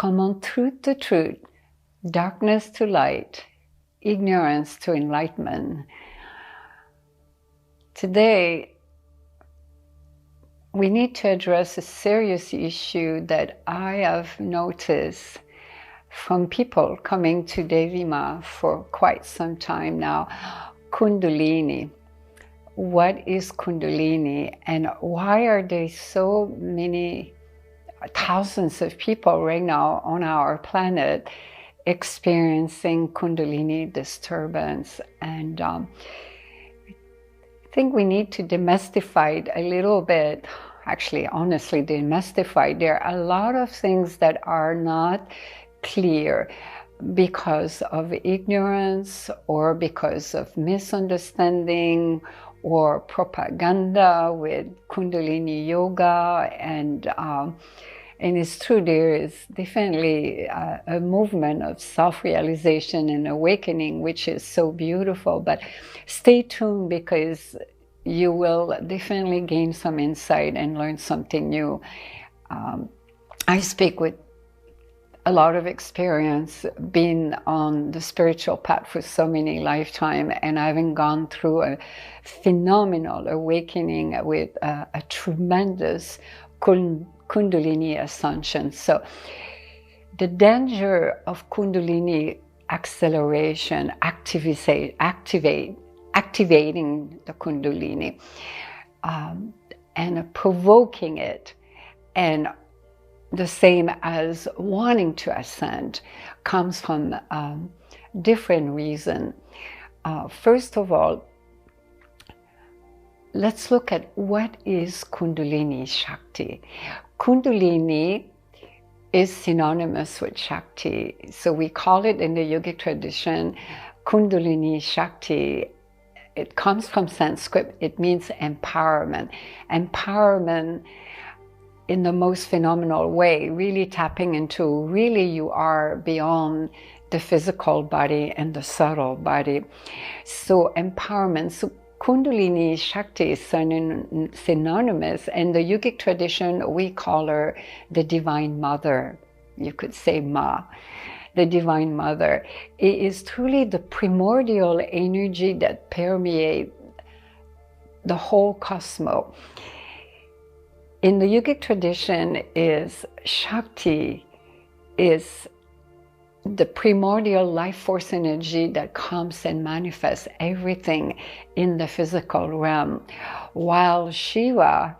common truth to truth, darkness to light, ignorance to enlightenment. Today, we need to address a serious issue that I have noticed from people coming to Devi Ma for quite some time now. Kundalini. What is Kundalini, and why are there so many thousands of people right now on our planet experiencing Kundalini disturbance? And I think we need to demystify it a little bit. Actually, honestly, demystify. There are a lot of things that are not clear because of ignorance or because of misunderstanding or propaganda with Kundalini Yoga. And it's true, there is definitely a movement of self-realization and awakening, which is so beautiful. But stay tuned, because you will definitely gain some insight and learn something new. I speak with a lot of experience, being on the spiritual path for so many lifetimes, and having gone through a phenomenal awakening with a tremendous Kundalini ascension. So the danger of Kundalini acceleration, activating the Kundalini, and provoking it, and the same as wanting to ascend, comes from different reasons. First of all, let's look at what is Kundalini Shakti. Kundalini is synonymous with Shakti. So we call it in the yogic tradition Kundalini Shakti. It comes from Sanskrit. It means empowerment. Empowerment in the most phenomenal way, really tapping into really you are beyond the physical body and the subtle body. So empowerment. So Kundalini Shakti is synonymous. In the yogic tradition, we call her the Divine Mother. You could say Ma, the Divine Mother. It is truly the primordial energy that permeates the whole cosmos. In the yogic tradition, is Shakti is the primordial life force energy that comes and manifests everything in the physical realm, while Shiva,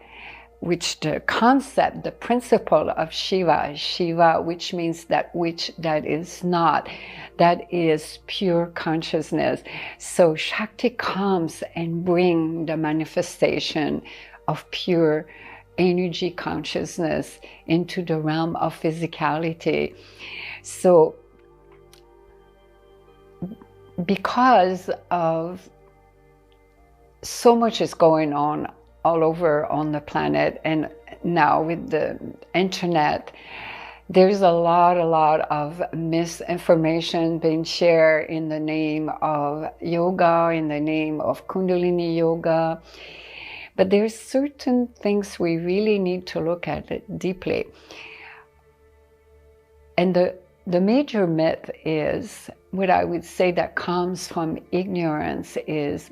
which the concept, the principle of Shiva, which means that which that is not, that is pure consciousness. So Shakti comes and brings the manifestation of pure energy consciousness into the realm of physicality. So because of so much is going on all over on the planet, and now with the internet, there's a lot of misinformation being shared in the name of yoga, in the name of Kundalini Yoga. But there's certain things we really need to look at it deeply. And the major myth is, what I would say that comes from ignorance, is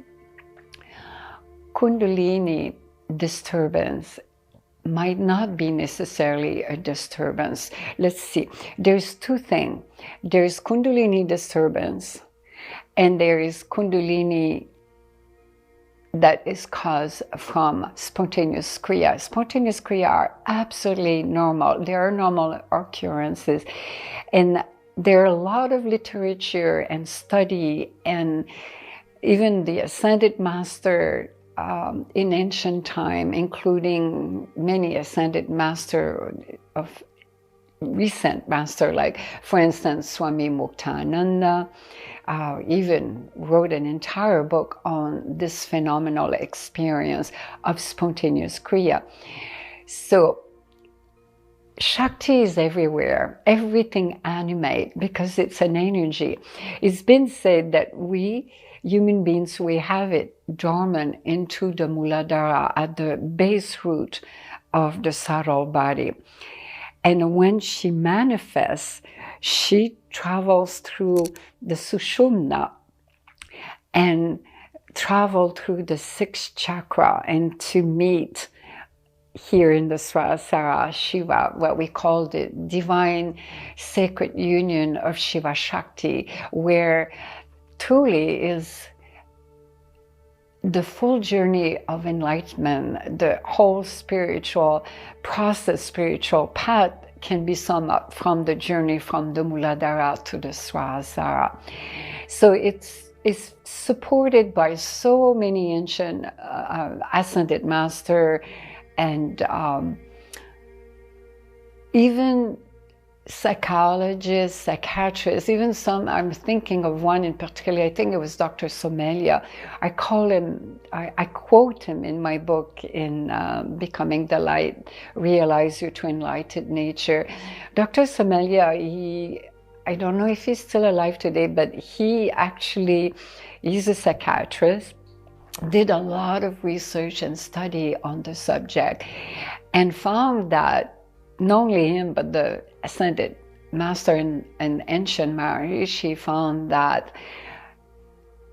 Kundalini disturbance might not be necessarily a disturbance. Let's see, there's two things. There's Kundalini disturbance, and there is Kundalini that is caused from spontaneous kriya. Spontaneous kriya are absolutely normal. They are normal occurrences. And there are a lot of literature and study, and even the ascended master in ancient time, including many ascended master of recent master, like for instance Swami Muktananda, even wrote an entire book on this phenomenal experience of spontaneous kriya. So Shakti is everywhere, everything animate, because it's an energy. It's been said that we human beings, we have it dormant into the Muladhara, at the base root of the subtle body. And when she manifests, she travels through the Sushumna and travel through the sixth chakra and to meet here in the Sahasrara Shiva, what we call the divine sacred union of Shiva Shakti, where truly is the full journey of enlightenment. The whole spiritual process, spiritual path can be summed up from the journey from the Muladhara to the Sahasrara. So it's supported by so many ancient ascended master and even psychologists, psychiatrists, even some, I'm thinking of one in particular, I think it was Dr. Somalia. I quote him in my book in Becoming the Light, Realize Your True Enlightened Nature. Dr. Somalia, I don't know if he's still alive today, but he's a psychiatrist, did a lot of research and study on the subject, and found that not only him, but the ascended master and ancient Maharishi found that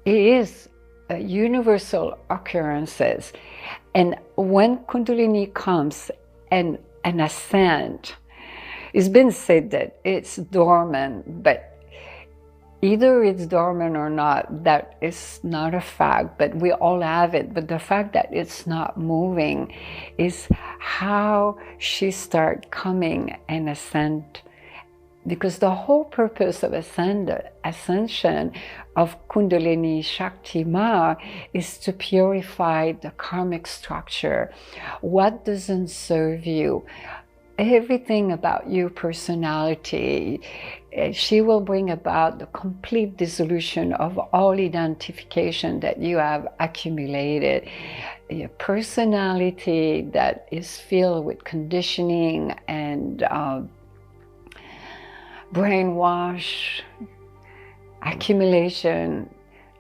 it is universal occurrences. And when Kundalini comes and ascends, it's been said that it's dormant, but either it's dormant or not, that is not a fact, but we all have it. But the fact that it's not moving is how she starts coming and ascend. Because the whole purpose of ascension of Kundalini Shakti Ma is to purify the karmic structure. What doesn't serve you? Everything about your personality. She will bring about the complete dissolution of all identification that you have accumulated. Your personality that is filled with conditioning and brainwash, accumulation,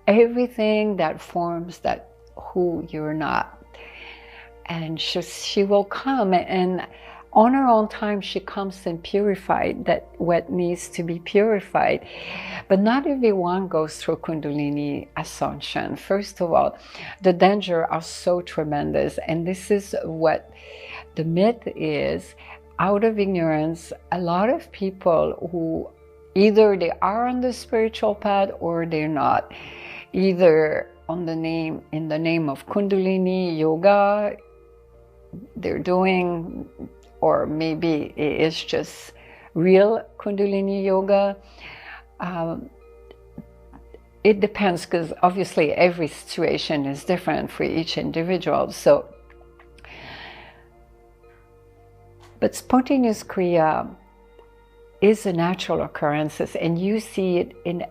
everything that forms that who you're not. And she will come, and on her own time, she comes and purifies that what needs to be purified. But not everyone goes through Kundalini ascension. First of all, the dangers are so tremendous. And this is what the myth is. Out of ignorance, a lot of people who either they are on the spiritual path or they're not. Either in the name of Kundalini Yoga, they're doing, or maybe it is just real Kundalini Yoga. It depends, because obviously every situation is different for each individual. So, but spontaneous kriya is a natural occurrence, and you see it in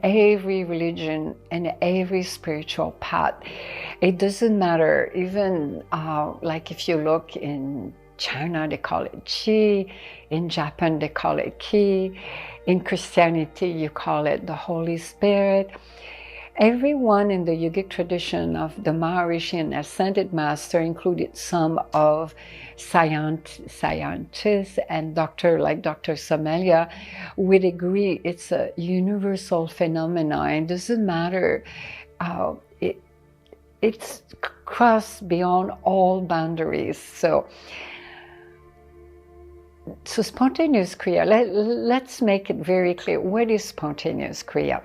every religion and every spiritual path. It doesn't matter, even like if you look in China, they call it Qi. In Japan, they call it Ki. In Christianity, you call it the Holy Spirit. Everyone in the yogic tradition of the Maharishi and Ascended Master, included some of scientists and like Dr. Somalia, would agree it's a universal phenomenon. It doesn't matter. It's crossed beyond all boundaries. So spontaneous kriya, let's make it very clear. What is spontaneous kriya?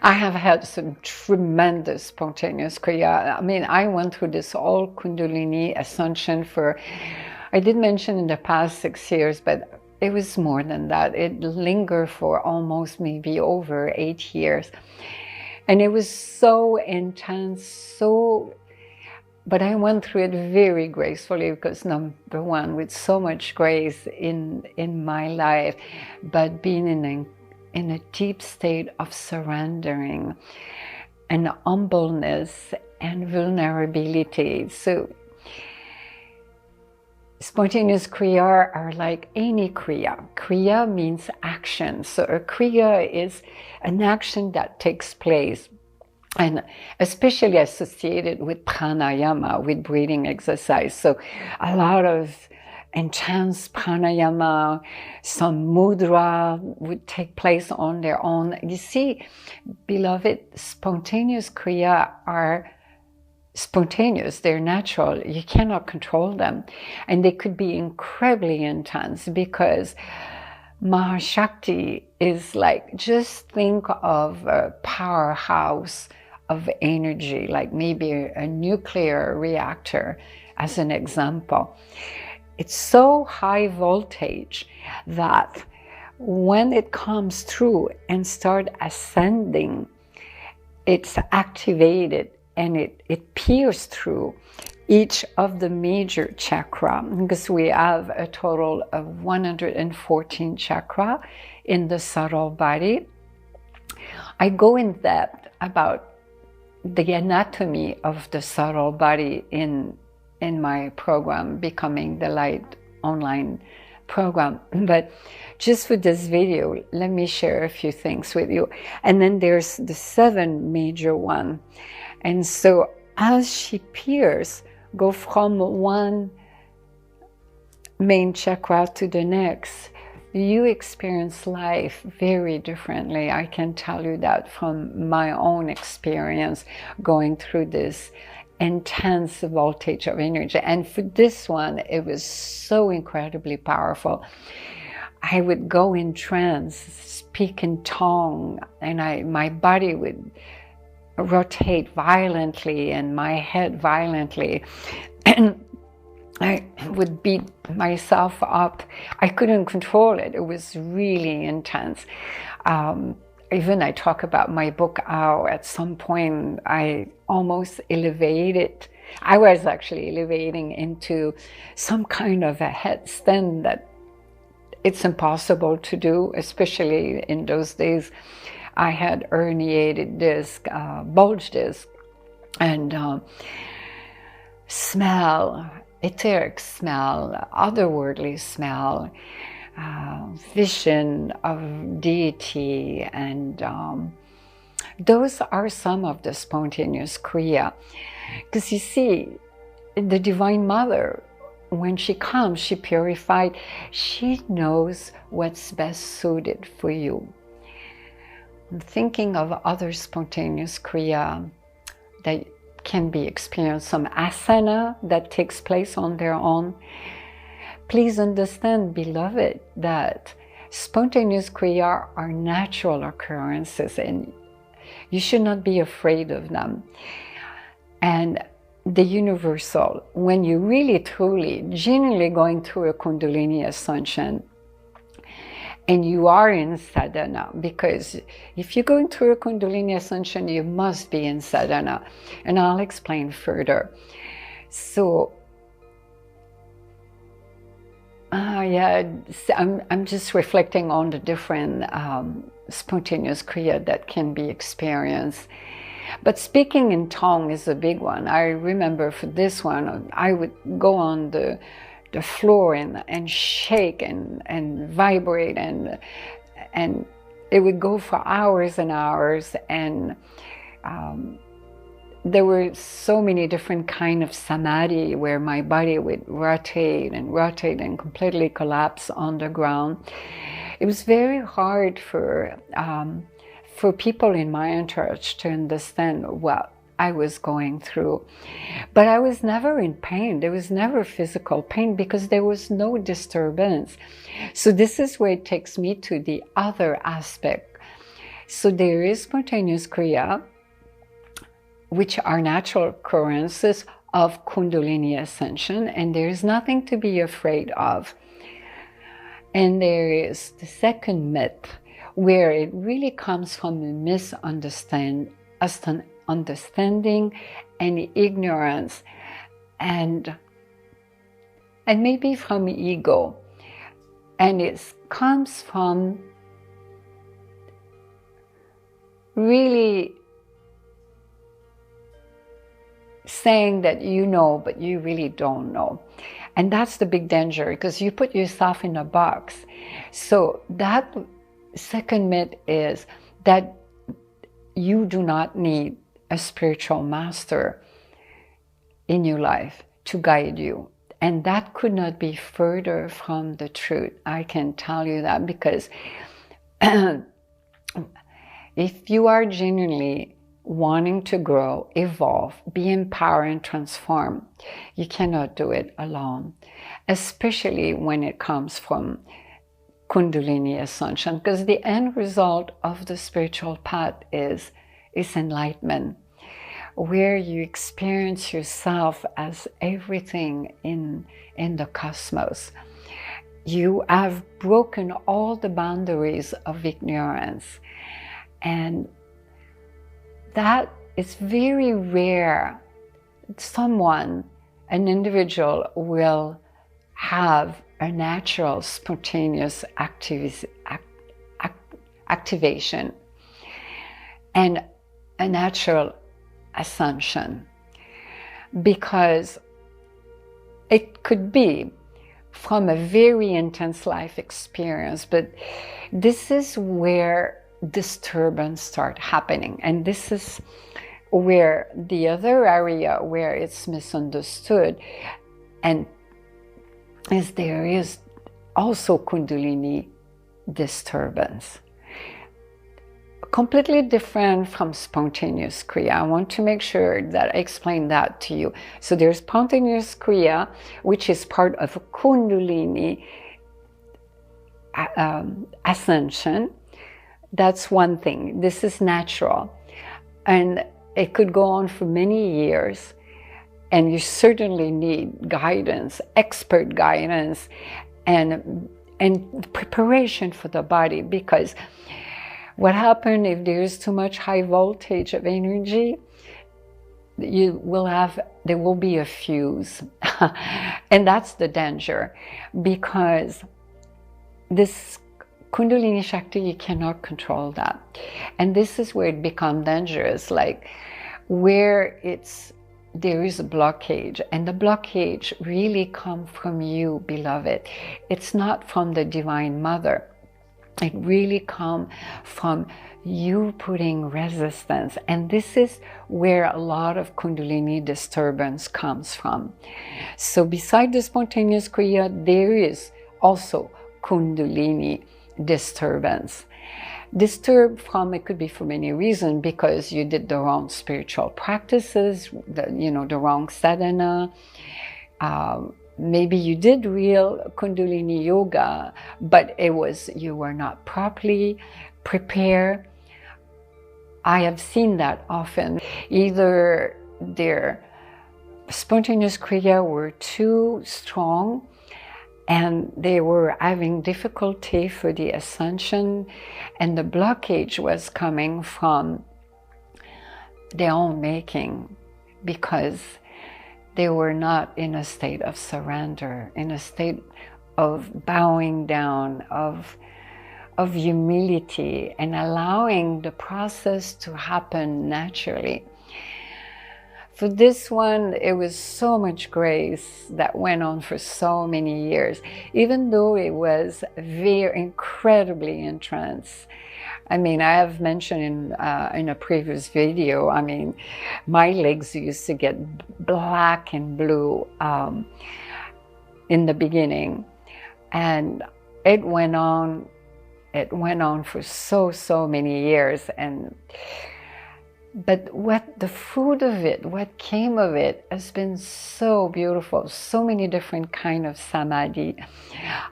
I have had some tremendous spontaneous kriya. I mean, I went through this whole Kundalini ascension I did mention in the past 6 years, but it was more than that. It lingered for almost maybe over 8 years. And it was so intense, but I went through it very gracefully, because number one, with so much grace in my life, but being in a deep state of surrendering and humbleness and vulnerability. So spontaneous kriya are like any kriya. Kriya means action. So a kriya is an action that takes place, and especially associated with pranayama, with breathing exercise. So a lot of intense pranayama, some mudra would take place on their own. You see, beloved, spontaneous kriya are spontaneous, they're natural, you cannot control them. And they could be incredibly intense because Mahashakti is like, just think of a powerhouse of energy, like maybe a nuclear reactor as an example. It's so high voltage that when it comes through and start ascending, it's activated and it pierces through each of the major chakra, because we have a total of 114 chakra in the subtle body. I go in depth about the anatomy of the subtle body in my program, Becoming the Light online program. But just for this video, let me share a few things with you. And then there's the 7 major one. And so as she pierces, go from one main chakra to the next, you experience life very differently. I can tell you that from my own experience going through this intense voltage of energy. And for this one, it was so incredibly powerful. I would go in trance, speak in tongue, and my body would rotate violently and my head violently, and I would beat myself up. I couldn't control it. It was really intense. Even I talk about my book how at some point I almost elevated. I was actually elevating into some kind of a headstand that it's impossible to do, especially in those days. I had herniated disc, bulge disc, and smell, etheric smell, otherworldly smell, vision of deity, and those are some of the spontaneous kriya. Because you see, the Divine Mother, when she comes, she purified, she knows what's best suited for you. Thinking of other spontaneous kriya that can be experienced, some asana that takes place on their own. Please understand, beloved, that spontaneous kriya are natural occurrences and you should not be afraid of them. And the universal, when you really, truly, genuinely going through a Kundalini ascension, and you are in sadhana, because if you're going through a Kundalini ascension, you must be in sadhana. And I'll explain further. So, yeah, I'm just reflecting on the different spontaneous kriya that can be experienced. But speaking in tongue is a big one. I remember for this one, I would go on the floor and shake and vibrate, and it would go for hours and hours, and there were so many different kind of samadhi where my body would rotate and completely collapse on the ground. It was very hard for people in my entourage to understand what I was going through. But I was never in pain. There was never physical pain because there was no disturbance. So this is where it takes me to the other aspect. So there is spontaneous kriya, which are natural occurrences of Kundalini ascension, and there is nothing to be afraid of. And there is the second myth, where it really comes from a misunderstanding and ignorance, and maybe from ego, and it comes from really saying that you know, but you really don't know. And that's the big danger, because you put yourself in a box. So that second myth is that you do not need a spiritual master in your life to guide you. And that could not be further from the truth. I can tell you that, because if you are genuinely wanting to grow, evolve, be empowered and transform, you cannot do it alone, especially when it comes from Kundalini ascension, because the end result of the spiritual path is enlightenment, where you experience yourself as everything in the cosmos. You have broken all the boundaries of ignorance, and that is very rare. An individual will have a natural spontaneous activation and a natural ascension, because it could be from a very intense life experience, but this is where disturbance start happening, and this is where the other area where it's misunderstood, and is there is also Kundalini disturbance, completely different from spontaneous kriya. I want to make sure that I explain that to you. So there's spontaneous kriya, which is part of a Kundalini ascension. That's one thing. This is natural, and it could go on for many years, and you certainly need guidance, expert guidance, and preparation for the body, because what happens if there is too much high voltage of energy, there will be a fuse. And that's the danger, because this Kundalini Shakti, you cannot control that. And this is where it becomes dangerous, like where there is a blockage, and the blockage really comes from you, beloved. It's not from the Divine Mother. It really comes from you putting resistance, and this is where a lot of Kundalini disturbance comes from. So beside the spontaneous kriya, there is also Kundalini disturbance. Disturbed from, it could be for many reasons, because you did the wrong spiritual practices, the wrong sadhana. Maybe you did real Kundalini Yoga, but you were not properly prepared. I have seen that often. Either their spontaneous kriya were too strong, and they were having difficulty for the ascension, and the blockage was coming from their own making, because they were not in a state of surrender, in a state of bowing down, of humility, and allowing the process to happen naturally. For this one, it was so much grace that went on for so many years, even though it was very incredibly intense. I mean, I have mentioned in a previous video, I mean, my legs used to get black and blue in the beginning, and it went on for so many years. But what the fruit of it, what came of it, has been so beautiful. So many different kind of samadhi.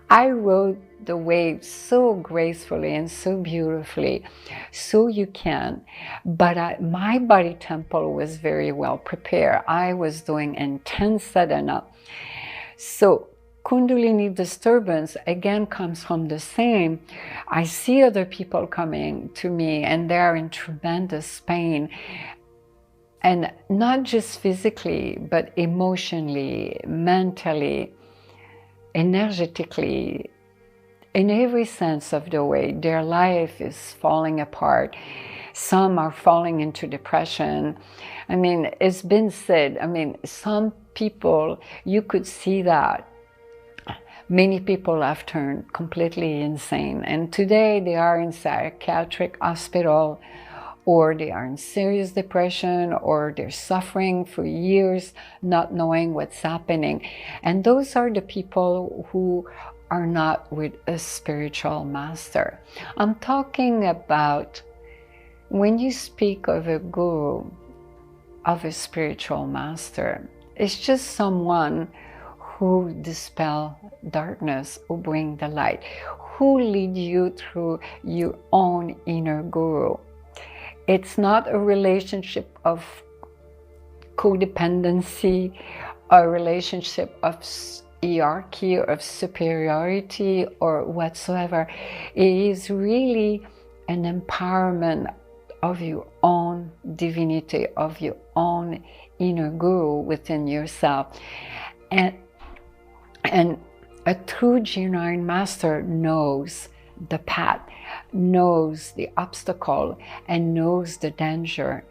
I rode the wave so gracefully and so beautifully, so you can. But my body temple was very well prepared. I was doing intense sadhana. So Kundalini disturbance again comes from the same. I see other people coming to me and they're in tremendous pain, and not just physically, but emotionally, mentally, energetically, in every sense of the way. Their life is falling apart. Some are falling into depression. I mean, it's been said, I mean, some people, you could see that. Many people have turned completely insane, and today they are in psychiatric hospital or they are in serious depression, or they're suffering for years not knowing what's happening. And those are the people who are not with a spiritual master. I'm talking about when you speak of a guru, of a spiritual master, it's just someone who dispel darkness, who bring the light, who lead you through your own inner guru. It's not a relationship of codependency, a relationship of hierarchy, of superiority, or whatsoever. It is really an empowerment of your own divinity, of your own inner guru within yourself. And a true genuine master knows the path, knows the obstacle, and knows the danger.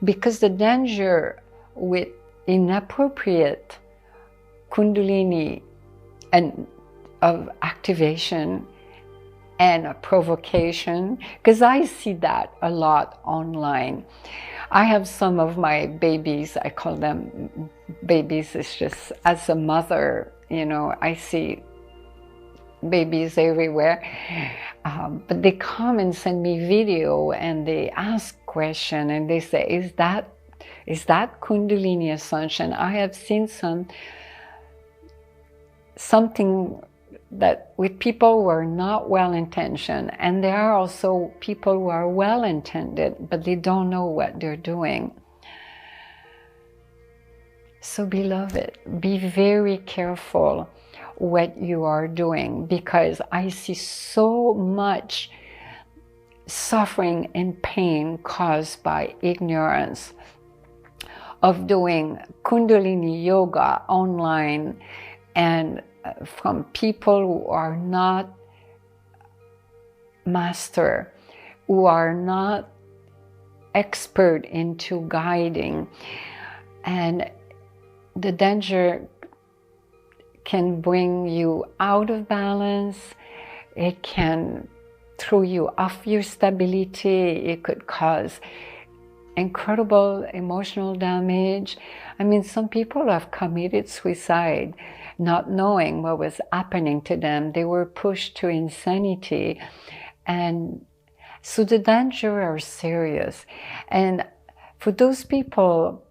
Because the danger with inappropriate Kundalini and of activation and a provocation, because I see that a lot online. I have some of my babies, I call them babies, it's just as a mother, you know, I see babies everywhere, but they come and send me video and they ask question and they say, is that Kundalini ascension? I have seen something that with people who are not well-intentioned, and there are also people who are well-intended, but they don't know what they're doing. So beloved, be very careful what you are doing, because I see so much suffering and pain caused by ignorance of doing Kundalini Yoga online, and from people who are not master, who are not expert into guiding. And the danger can bring you out of balance. It can throw you off your stability. It could cause incredible emotional damage. I mean, some people have committed suicide not knowing what was happening to them. They were pushed to insanity. And so the danger are serious. And for those people,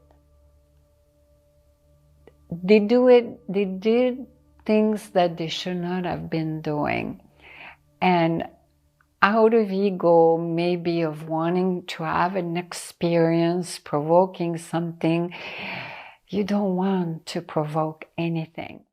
they did things that they should not have been doing. And out of ego, maybe of wanting to have an experience, provoking something, you don't want to provoke anything.